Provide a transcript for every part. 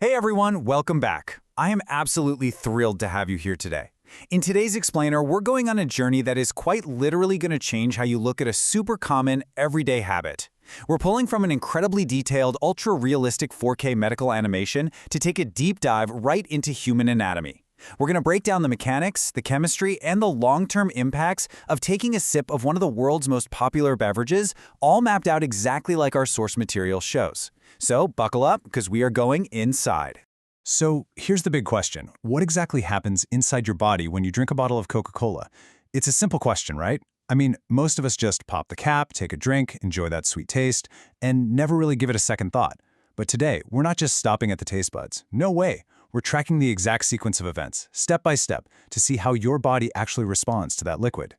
Hey everyone, welcome back. I am absolutely thrilled to have you here today. In today's explainer, we're going on a journey that is quite literally going to change how you look at a super common, everyday habit. We're pulling from an incredibly detailed, ultra-realistic 4K medical animation to take a deep dive right into human anatomy. We're going to break down the mechanics, the chemistry, and the long-term impacts of taking a sip of one of the world's most popular beverages, all mapped out exactly like our source material shows. So buckle up, because we are going inside. So here's the big question. What exactly happens inside your body when you drink a bottle of Coca-Cola? It's a simple question, right? I mean, most of us just pop the cap, take a drink, enjoy that sweet taste, and never really give it a second thought. But today, we're not just stopping at the taste buds. No way. We're tracking the exact sequence of events, step by step, to see how your body actually responds to that liquid.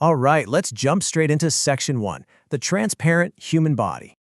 All right, let's jump straight into Section 1, the transparent human body.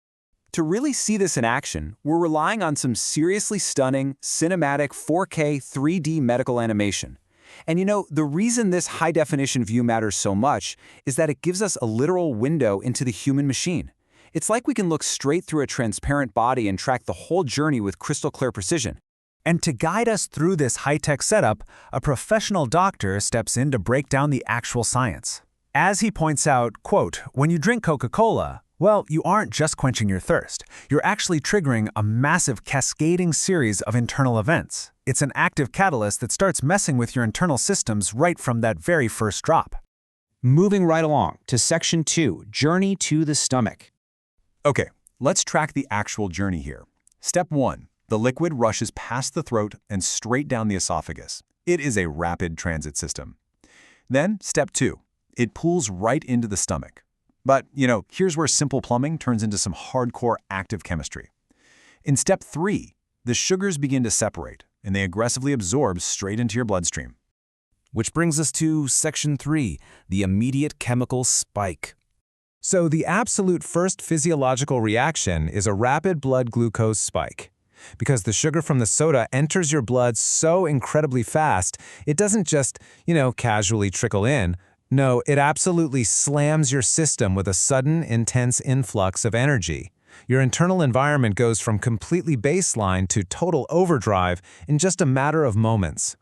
To really see this in action, we're relying on some seriously stunning, cinematic 4K 3D medical animation. And you know, the reason this high-definition view matters so much is that it gives us a literal window into the human machine. It's like we can look straight through a transparent body and track the whole journey with crystal-clear precision. And to guide us through this high-tech setup, a professional doctor steps in to break down the actual science. As he points out, quote, "When you drink Coca-Cola, well, you aren't just quenching your thirst. You're actually triggering a massive cascading series of internal events. It's an active catalyst that starts messing with your internal systems right from that very first drop." Moving right along to Section 2, Journey to the Stomach. Okay, let's track the actual journey here. Step 1. The liquid rushes past the throat and straight down the esophagus. It is a rapid transit system. Then, Step 2. It pulls right into the stomach. But, here's where simple plumbing turns into some hardcore active chemistry. In Step 3, the sugars begin to separate, and they aggressively absorb straight into your bloodstream. Which brings us to Section 3, the immediate chemical spike. So the absolute first physiological reaction is a rapid blood glucose spike. Because the sugar from the soda enters your blood so incredibly fast, it doesn't just, casually trickle in. No, it absolutely slams your system with a sudden, intense influx of energy. Your internal environment goes from completely baseline to total overdrive in just a matter of moments.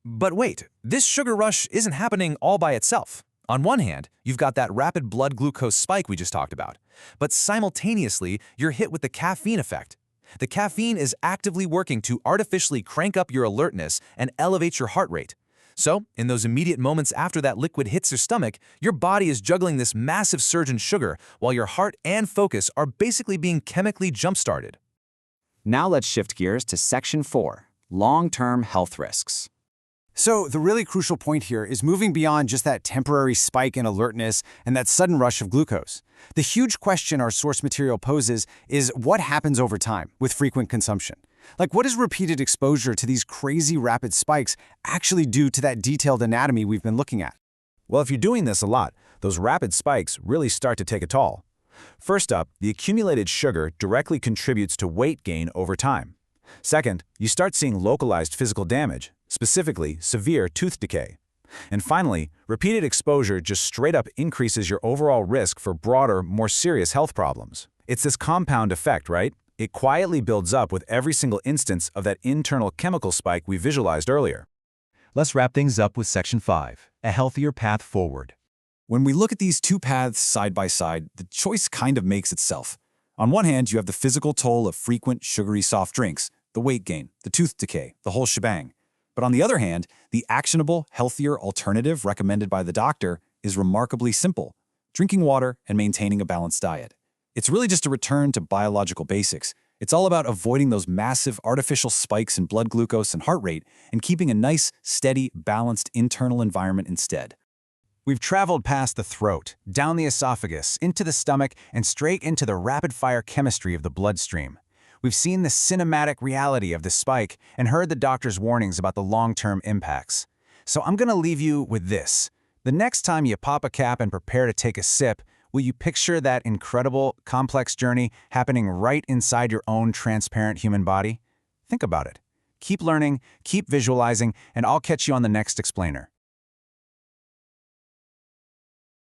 But wait, this sugar rush isn't happening all by itself. On one hand, you've got that rapid blood glucose spike we just talked about, but simultaneously, you're hit with the caffeine effect. The caffeine is actively working to artificially crank up your alertness and elevate your heart rate. So, in those immediate moments after that liquid hits your stomach, your body is juggling this massive surge in sugar while your heart and focus are basically being chemically jump-started. Now let's shift gears to Section 4, Long-Term Health Risks. So the really crucial point here is moving beyond just that temporary spike in alertness and that sudden rush of glucose. The huge question our source material poses is what happens over time with frequent consumption? Like, what does repeated exposure to these crazy rapid spikes actually do to that detailed anatomy we've been looking at? Well, if you're doing this a lot, those rapid spikes really start to take a toll. First up, the accumulated sugar directly contributes to weight gain over time. Second, you start seeing localized physical damage, specifically severe tooth decay. And finally, repeated exposure just straight up increases your overall risk for broader, more serious health problems. It's this compound effect, right? It quietly builds up with every single instance of that internal chemical spike we visualized earlier. Let's wrap things up with Section 5, a healthier path forward. When we look at these two paths side by side, the choice kind of makes itself. On one hand, you have the physical toll of frequent sugary soft drinks, the weight gain, the tooth decay, the whole shebang. But on the other hand, the actionable, healthier alternative recommended by the doctor is remarkably simple: drinking water and maintaining a balanced diet. It's really just a return to biological basics. It's all about avoiding those massive artificial spikes in blood glucose and heart rate and keeping a nice, steady, balanced internal environment instead. We've traveled past the throat, down the esophagus, into the stomach, and straight into the rapid-fire chemistry of the bloodstream. We've seen the cinematic reality of the spike and heard the doctor's warnings about the long-term impacts. So I'm going to leave you with this. The next time you pop a cap and prepare to take a sip, will you picture that incredible, complex journey happening right inside your own transparent human body? Think about it. Keep learning, keep visualizing, and I'll catch you on the next explainer.